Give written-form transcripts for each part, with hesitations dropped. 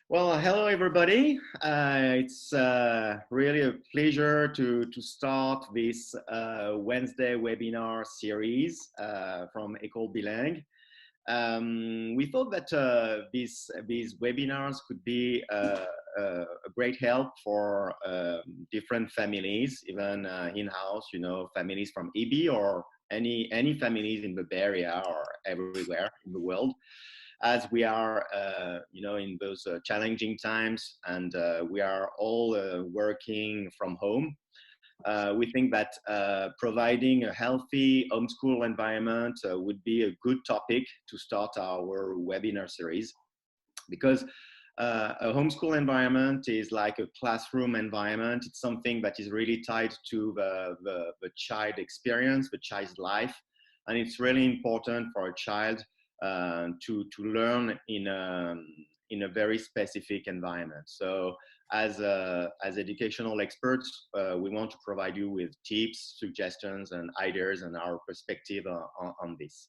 Well, hello everybody. It's really a pleasure to start this Wednesday webinar series from École Bilingue. We thought that these webinars could be a great help for different families, even in-house, families from EB or any families in the Bay Area or everywhere in the world, as we are, in those challenging times, and we are all working from home. We think that providing a healthy homeschool environment would be a good topic to start our webinar series, because a homeschool environment is like a classroom environment. It's something that is really tied to the child experience, the child's life, and it's really important for a child to learn in a very specific environment. So as educational experts, we want to provide you with tips, suggestions, and ideas and our perspective on this.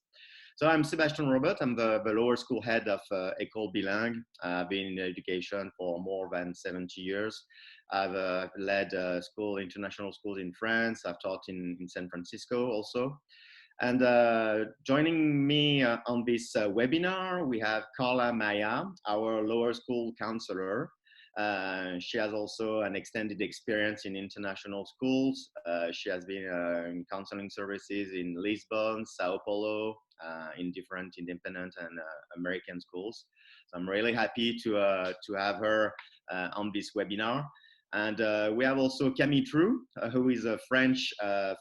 So I'm Sebastien Robert. I'm the lower school head of École Bilingue. I've been in education for more than 70 years. I've led international schools in France. I've taught in San Francisco also. And joining me on this webinar, we have Carla Maia, our lower school counselor. She has also an extended experience in international schools. She has been in counseling services in Lisbon, Sao Paulo, in different independent and American schools. So I'm really happy to have her on this webinar. And we have also Camille Trou, who is a French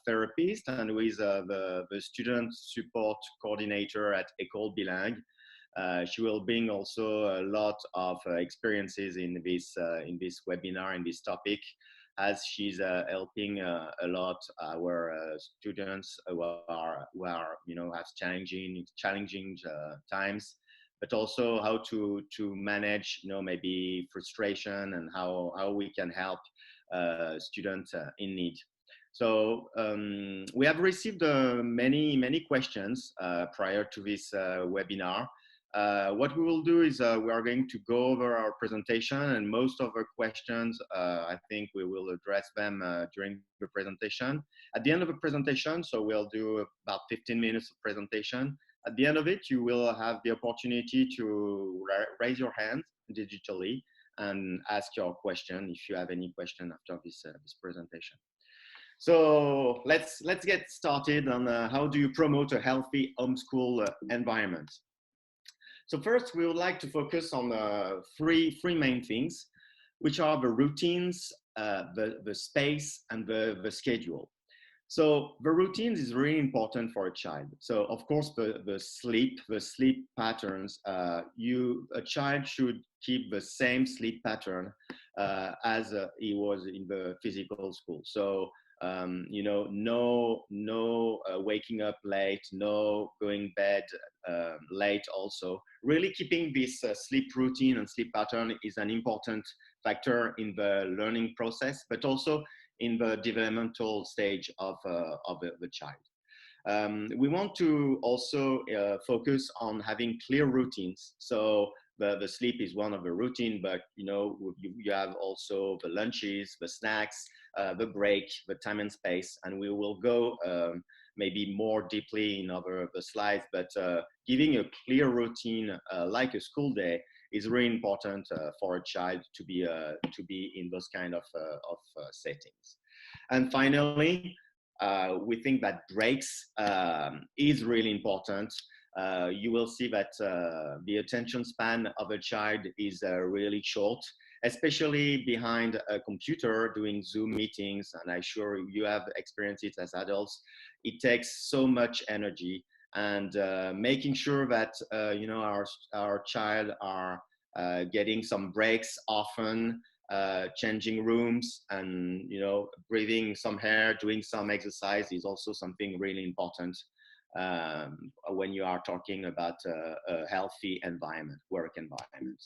therapist and who is the student support coordinator at École Bilingue. She will bring also a lot of experiences in this webinar, in this topic, as she's helping a lot our students who are have challenging times, but also how to manage maybe frustration, and how we can help students in need. So we have received many questions prior to this webinar. What we will do is we are going to go over our presentation, and most of our questions, I think we will address them during the presentation. At the end of the presentation, so we'll do about 15 minutes of presentation. At the end of it, you will have the opportunity to raise your hand digitally and ask your question if you have any question after this presentation. So let's get started on how do you promote a healthy homeschool environment. So first, we would like to focus on three main things, which are the routines, the space, and the schedule. So the routines is really important for a child. So of course, the sleep patterns, a child should keep the same sleep pattern as he was in the physical school. So no waking up late, no going bed late also. Really keeping this sleep routine and sleep pattern is an important factor in the learning process, but also in the developmental stage of the child. We want to also focus on having clear routines. So the sleep is one of the routine, but you have also the lunches, the snacks, the break, the time and space, and we will go maybe more deeply in other of the slides, but giving a clear routine like a school day is really important for a child to be in those kind of settings. And finally, we think that breaks is really important. You will see that the attention span of a child is really short, especially behind a computer doing Zoom meetings, and I'm sure you have experienced it as adults. It takes so much energy, and making sure that our child are getting some breaks often, changing rooms, and breathing some air, doing some exercise is also something really important when you are talking about a healthy environment, work environment.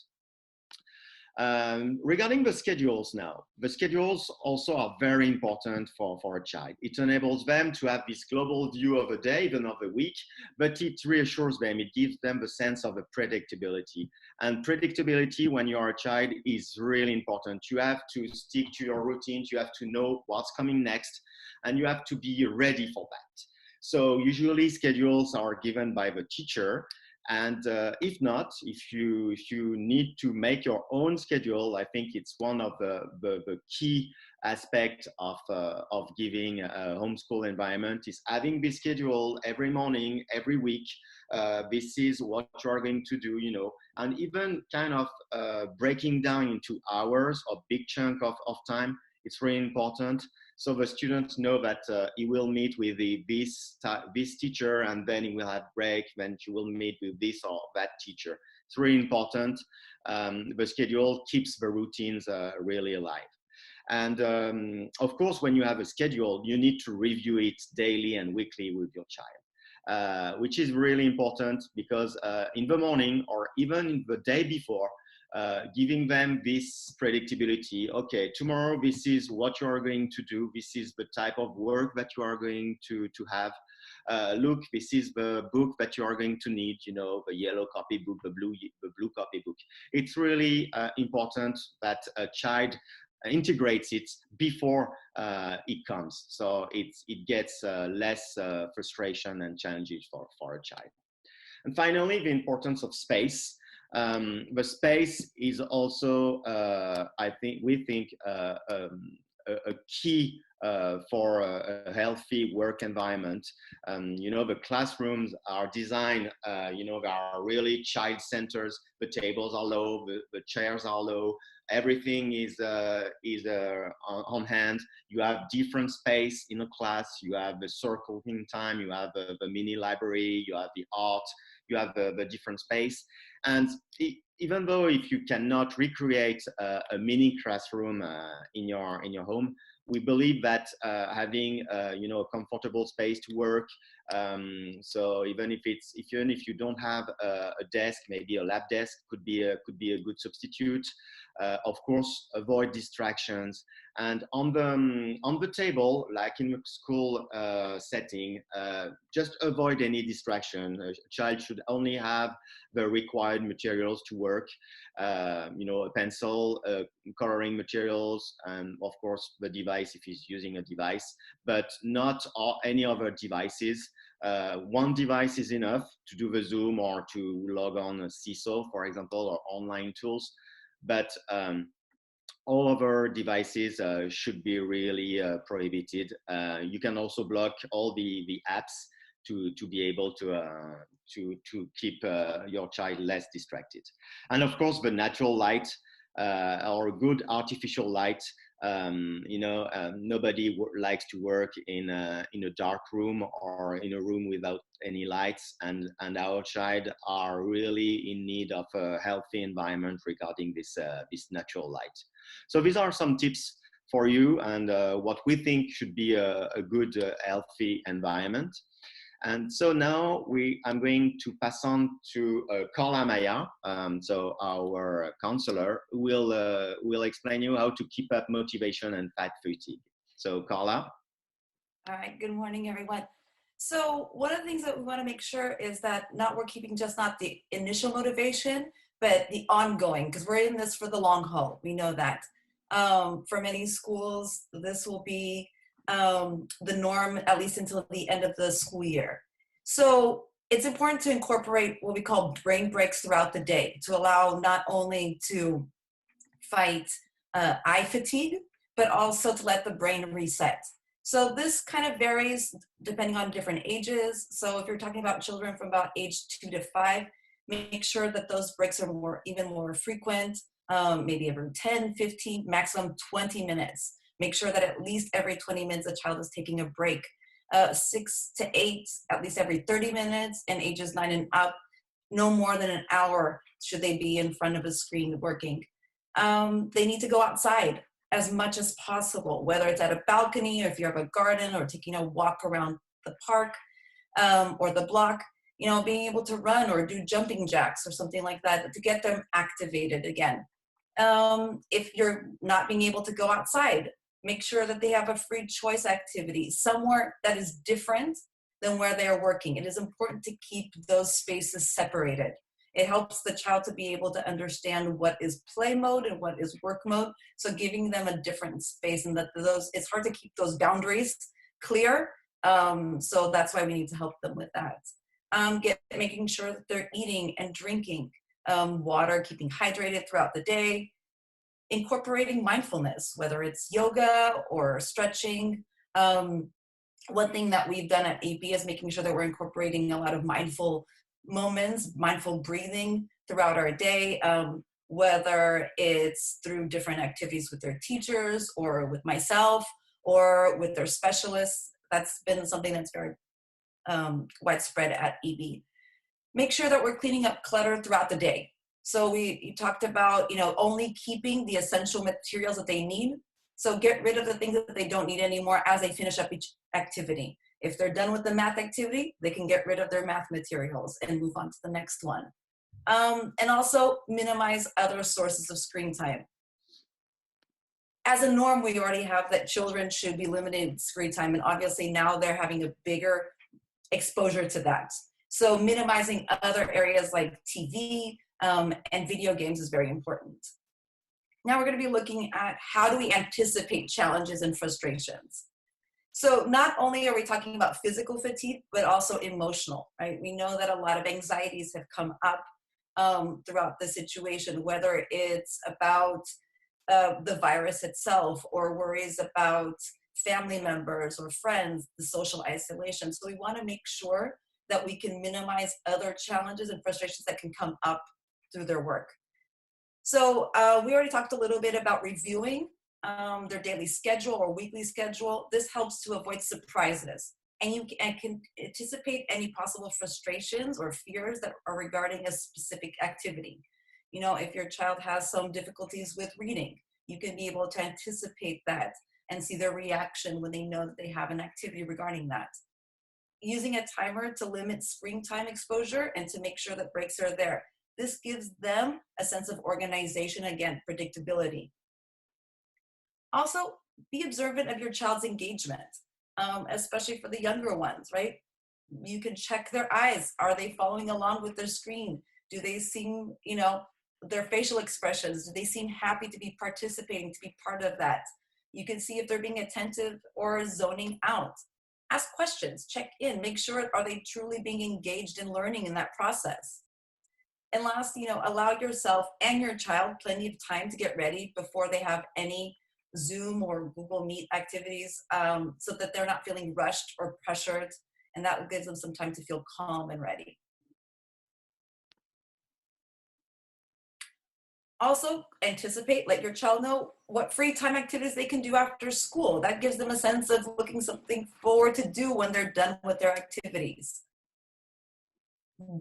Regarding the schedules now, the schedules also are very important for a child. It enables them to have this global view of a day, even of a week, but it reassures them, it gives them the sense of a predictability. And predictability when you're a child is really important. You have to stick to your routines, you have to know what's coming next, and you have to be ready for that. So usually schedules are given by the teacher. And if not, if you need to make your own schedule, I think it's one of the key aspects of giving a homeschool environment is having this schedule every morning, every week. This is what you are going to do, you know, and even kind of breaking down into hours or big chunk of time. It's really important. So the students know that he will meet with this teacher, and then he will have break, then he will meet with this or that teacher. It's really important. The schedule keeps the routines really alive. And of course, when you have a schedule, you need to review it daily and weekly with your child, which is really important because in the morning or even the day before, giving them this predictability. Okay, tomorrow this is what you are going to do. This is the type of work that you are going to have. Look, this is the book that you are going to need. You know, the yellow copybook, the blue copybook. It's really important that a child integrates it before it comes, so it gets less frustration and challenges for a child. And finally, the importance of space. The space is also, we think, a key for a healthy work environment. You know, the classrooms are designed, you know, they are really child centers. The tables are low, the chairs are low, everything is on hand. You have different space in a class. You have the circling time, you have the mini library, you have the art, you have the different space. And even though if you cannot recreate a mini classroom in your home, we believe that having you know, a comfortable space to work. So even if you don't have a desk, maybe a lab desk could be a good substitute. Of course, avoid distractions. And on the table, like in a school setting, just avoid any distraction. A child should only have the required materials to work. You know, a pencil, coloring materials, and of course the device if he's using a device, but not any other devices. One device is enough to do the Zoom or to log on a CISO, for example, or online tools. But all other devices should be really prohibited. You can also block all the apps to be able to keep your child less distracted. And of course, the natural light or good artificial light. You know, nobody likes to work in a dark room or in a room without any lights, and our child are really in need of a healthy environment regarding this natural light. So these are some tips for you and what we think should be a good healthy environment. And so now I'm going to pass on to Carla Maia, so our counselor, who will explain you how to keep up motivation and fatigue. So Carla. All right, good morning, everyone. So one of the things that we want to make sure is that we're keeping just not the initial motivation, but the ongoing, because we're in this for the long haul. We know that. For many schools, this will be the norm, at least until the end of the school year. So it's important to incorporate what we call brain breaks throughout the day to allow not only to fight eye fatigue, but also to let the brain reset. So this kind of varies depending on different ages. So if you're talking about children from about age 2 to 5, make sure that those breaks are even more frequent, maybe every 10, 15, maximum 20 minutes. Make sure that at least every 20 minutes a child is taking a break. 6 to 8, at least every 30 minutes, and ages 9 and up, no more than an hour should they be in front of a screen working. They need to go outside as much as possible, whether it's at a balcony or if you have a garden or taking a walk around the park or the block, you know, being able to run or do jumping jacks or something like that to get them activated again. If you're not being able to go outside, make sure that they have a free choice activity somewhere that is different than where they are working. It is important to keep those spaces separated. It helps the child to be able to understand what is play mode and what is work mode. So giving them a different space, and that it's hard to keep those boundaries clear. So that's why we need to help them with that. Making sure that they're eating and drinking water, keeping hydrated throughout the day, incorporating mindfulness, whether it's yoga or stretching. One thing that we've done at AP is making sure that we're incorporating a lot of mindful moments, mindful breathing throughout our day, whether it's through different activities with their teachers or with myself or with their specialists. That's been something that's very widespread at EB. Make sure that we're cleaning up clutter throughout the day. So you talked about, only keeping the essential materials that they need. So get rid of the things that they don't need anymore as they finish up each activity. If they're done with the math activity, they can get rid of their math materials and move on to the next one. And also minimize other sources of screen time. As a norm, we already have that children should be limited screen time, and obviously now they're having a bigger exposure to that. So minimizing other areas like TV and video games is very important. Now we're going to be looking at how do we anticipate challenges and frustrations. So not only are we talking about physical fatigue, but also emotional, right? We know that a lot of anxieties have come up throughout the situation, whether it's about the virus itself or worries about family members or friends, the social isolation. So we want to make sure that we can minimize other challenges and frustrations that can come up through their work. So we already talked a little bit about reviewing their daily schedule or weekly schedule. This helps to avoid surprises, and you can anticipate any possible frustrations or fears that are regarding a specific activity. If your child has some difficulties with reading, you can be able to anticipate that and see their reaction when they know that they have an activity regarding that. Using a timer to limit screen time exposure and to make sure that breaks are there. This gives them a sense of organization, again, predictability. Also, be observant of your child's engagement, especially for the younger ones, right? You can check their eyes. Are they following along with their screen? Do they seem, their facial expressions, do they seem happy to be participating, to be part of that? You can see if they're being attentive or zoning out. Ask questions, check in, make sure, are they truly being engaged in learning in that process? And last, allow yourself and your child plenty of time to get ready before they have any Zoom or Google Meet activities, so that they're not feeling rushed or pressured, and that gives them some time to feel calm and ready. Also, let your child know what free time activities they can do after school. That gives them a sense of looking something forward to do when they're done with their activities.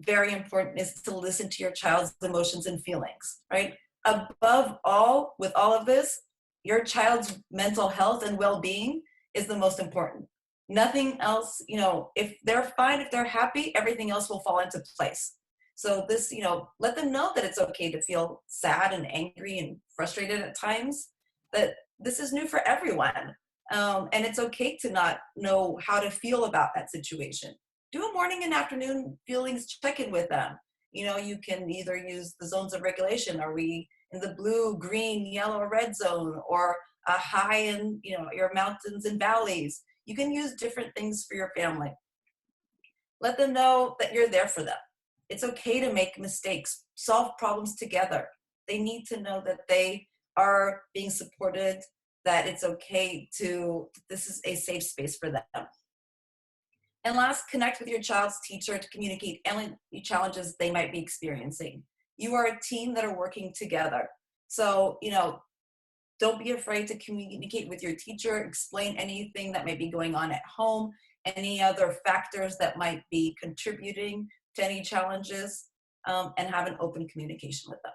Very important is to listen to your child's emotions and feelings, right? Above all, with all of this, your child's mental health and well-being is the most important. Nothing else, if they're fine, if they're happy, everything else will fall into place. So this, let them know that it's okay to feel sad and angry and frustrated at times, that this is new for everyone. And it's okay to not know how to feel about that situation. Do a morning and afternoon feelings check-in with them. You can either use the zones of regulation. Are we in the blue, green, yellow, or red zone, or a high in, your mountains and valleys? You can use different things for your family. Let them know that you're there for them. It's okay to make mistakes, solve problems together. They need to know that they are being supported, that it's okay this is a safe space for them. And last, connect with your child's teacher to communicate any challenges they might be experiencing. You are a team that are working together. So, don't be afraid to communicate with your teacher, explain anything that might be going on at home, any other factors that might be contributing to any challenges, and have an open communication with them.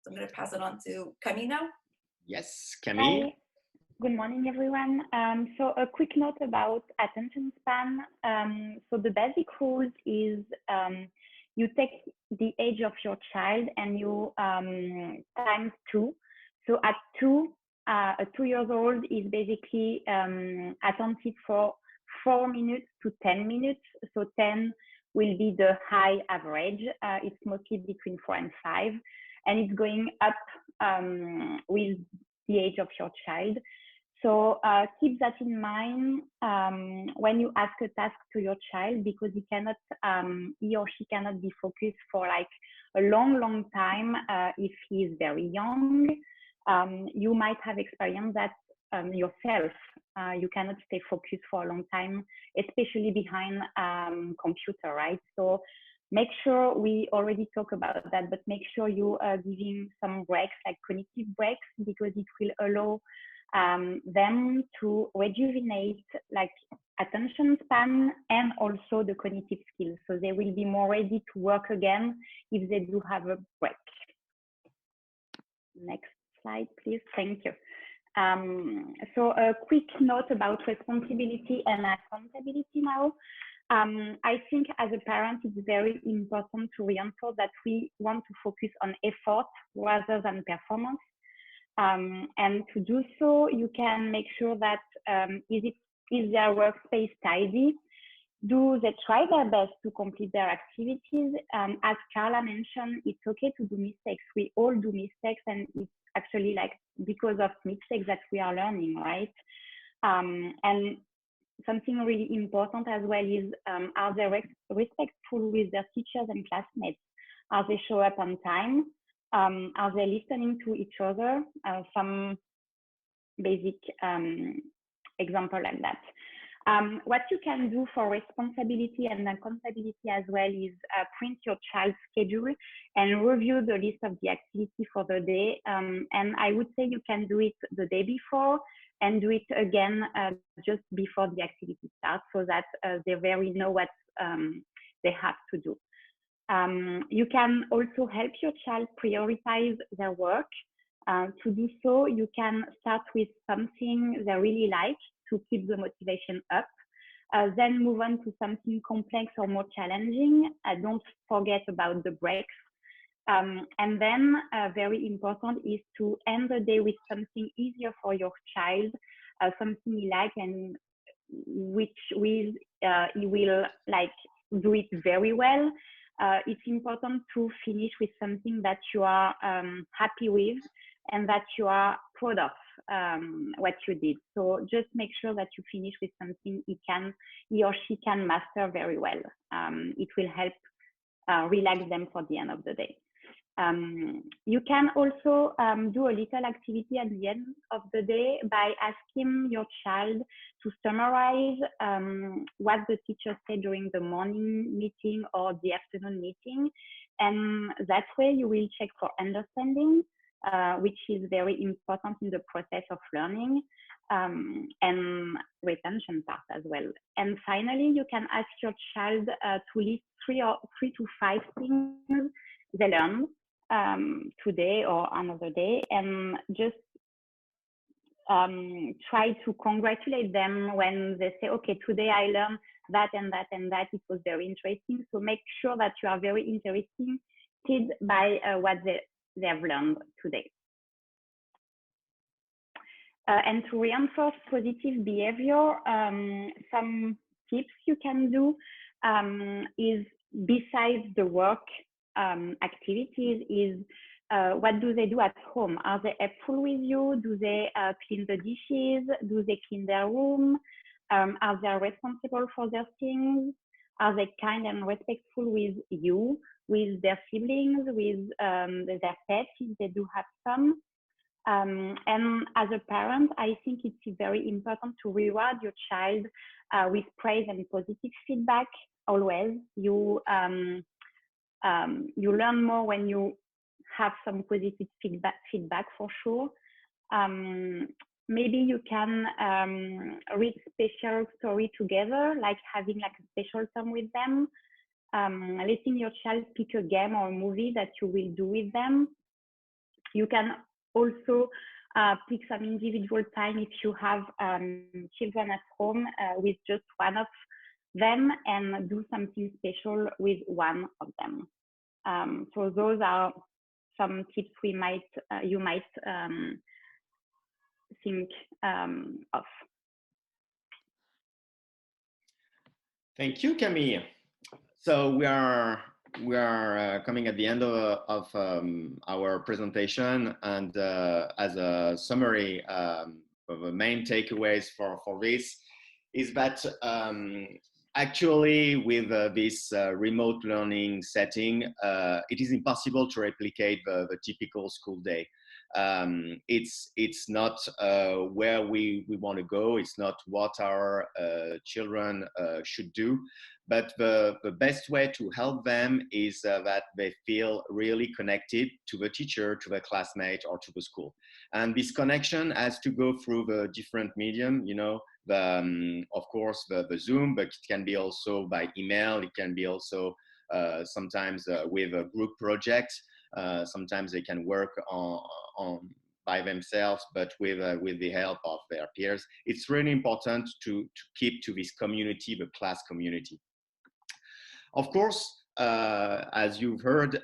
So I'm going to pass it on to Camille now. Yes, Camille. Hi. Good morning, everyone. So a quick note about attention span. So the basic rule is you take the age of your child and you times 2. So at 2, a 2 years old is basically attentive for 4 minutes to 10 minutes. So 10 will be the high average. It's mostly between 4 and 5, and it's going up with the age of your child. So keep that in mind when you ask a task to your child, because he cannot, he or she cannot be focused for like a long time if he is very young. You might have experienced that yourself. You cannot stay focused for a long time, especially behind computer, right? So make sure, we already talk about that, but make sure you are giving some breaks, like cognitive breaks, because it will allow them to rejuvenate like attention span and also the cognitive skills. So they will be more ready to work again if they do have a break. Next slide, please. Thank you. So a quick note about responsibility and accountability now. I think as a parent, it's very important to reinforce that we want to focus on effort rather than performance. And to do so, you can make sure that is their workspace tidy? Do they try their best to complete their activities? As Carla mentioned, it's okay to do mistakes. We all do mistakes, and it's actually like because of mistakes that we are learning, right? And something really important as well is, are they respectful with their teachers and classmates? Are they show up on time? Are they listening to each other? Some basic example like that. What you can do for responsibility and accountability as well is print your child's schedule and review the list of the activity for the day. And I would say you can do it the day before and do it again just before the activity starts, so that they very know what they have to do. You can also help your child prioritize their work. To do so, you can start with something they really like to keep the motivation up, then move on to something complex or more challenging. Don't forget about the breaks. And then very important is to end the day with something easier for your child, something he likes and which he will like do it very well. It's important to finish with something that you are happy with and that you are proud of what you did. So just make sure that you finish with something he or she can master very well. It will help relax them for the end of the day. You can also do a little activity at the end of the day by asking your child to summarize what the teacher said during the morning meeting or the afternoon meeting. And that way you will check for understanding, which is very important in the process of learning, and retention part as well. And finally, you can ask your child to list 3 to 5 things they learned today or another day, and just try to congratulate them when they say, okay, today I learned that and that and that. It was very interesting. So make sure that you are very interested by what they have learned today. And to reinforce positive behavior, some tips you can do is, besides the work activities, is what do they do at home? Are they helpful with you? Do they clean the dishes? Do they clean their room? Are they responsible for their things? Are they kind and respectful with you, with their siblings, with their pets, if they do have some? And as a parent, I think it's very important to reward your child with praise and positive feedback always. You learn more when you have some positive feedback for sure. Maybe you can read special story together, like having like a special time with them, letting your child pick a game or a movie that you will do with them. You can also pick some individual time if you have children at home with just one of them and do something special with one of them. So those are some tips you might think of. Thank you, Camille. So we are coming at the end of our presentation, and as a summary of the main takeaways for this is that actually with this remote learning setting, it is impossible to replicate the typical school day. It's not where we want to go. It's not what our children should do. But the best way to help them is that they feel really connected to the teacher, to the classmate, or to the school. And this connection has to go through the different medium, you know, of course, the Zoom, but it can be also by email. It can be also sometimes with a group project. Sometimes they can work on by themselves, but with the help of their peers. It's really important to keep to this community, the class community. Of course, as you've heard,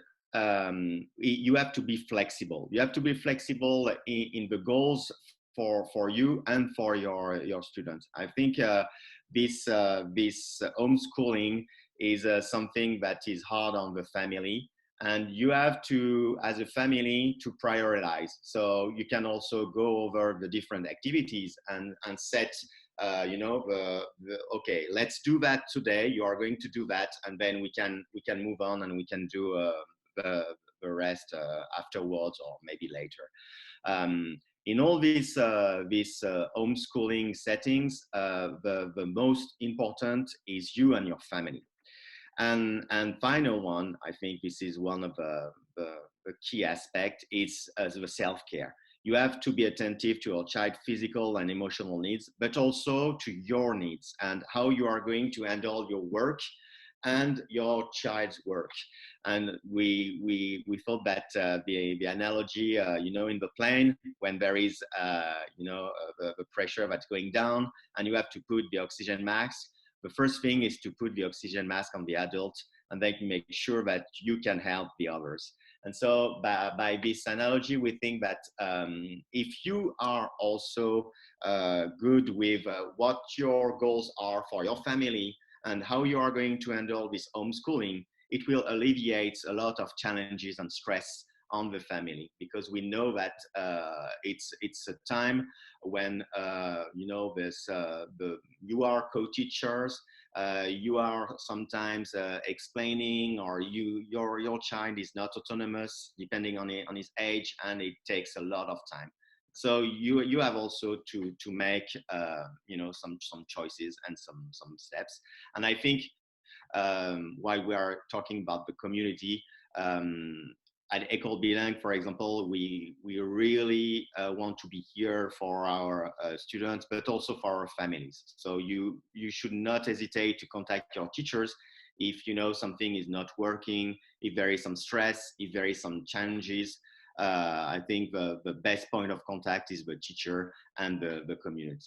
you have to be flexible. You have to be flexible in the goals for you and for your students. I think this homeschooling is something that is hard on the family, and you have to, as a family, to prioritize. So you can also go over the different activities and set you know, okay, let's do that today. You are going to do that, and then we can move on and we can do the rest afterwards or maybe later. In all these homeschooling settings, the most important is you and your family. And final one, I think this is one of the key aspects, is the self-care. You have to be attentive to your child's physical and emotional needs, but also to your needs and how you are going to handle your work and your child's work. And we thought that the analogy, you know, in the plane, when there is, you know, the pressure that's going down and you have to put the oxygen mask, the first thing is to put the oxygen mask on the adult and then make sure that you can help the others. And so by this analogy, we think that if you are also good with what your goals are for your family and how you are going to handle this homeschooling, it will alleviate a lot of challenges and stress on the family, because we know that it's a time when you know you are co-teachers. You are sometimes explaining, or your child is not autonomous depending on his age, and it takes a lot of time. So you have also to make you know, some choices and some steps. And I think while we are talking about the community, at École Bilingue, for example, we really want to be here for our students, but also for our families. So you should not hesitate to contact your teachers if you know something is not working, if there is some stress, if there is some challenges. I think the best point of contact is the teacher and the community.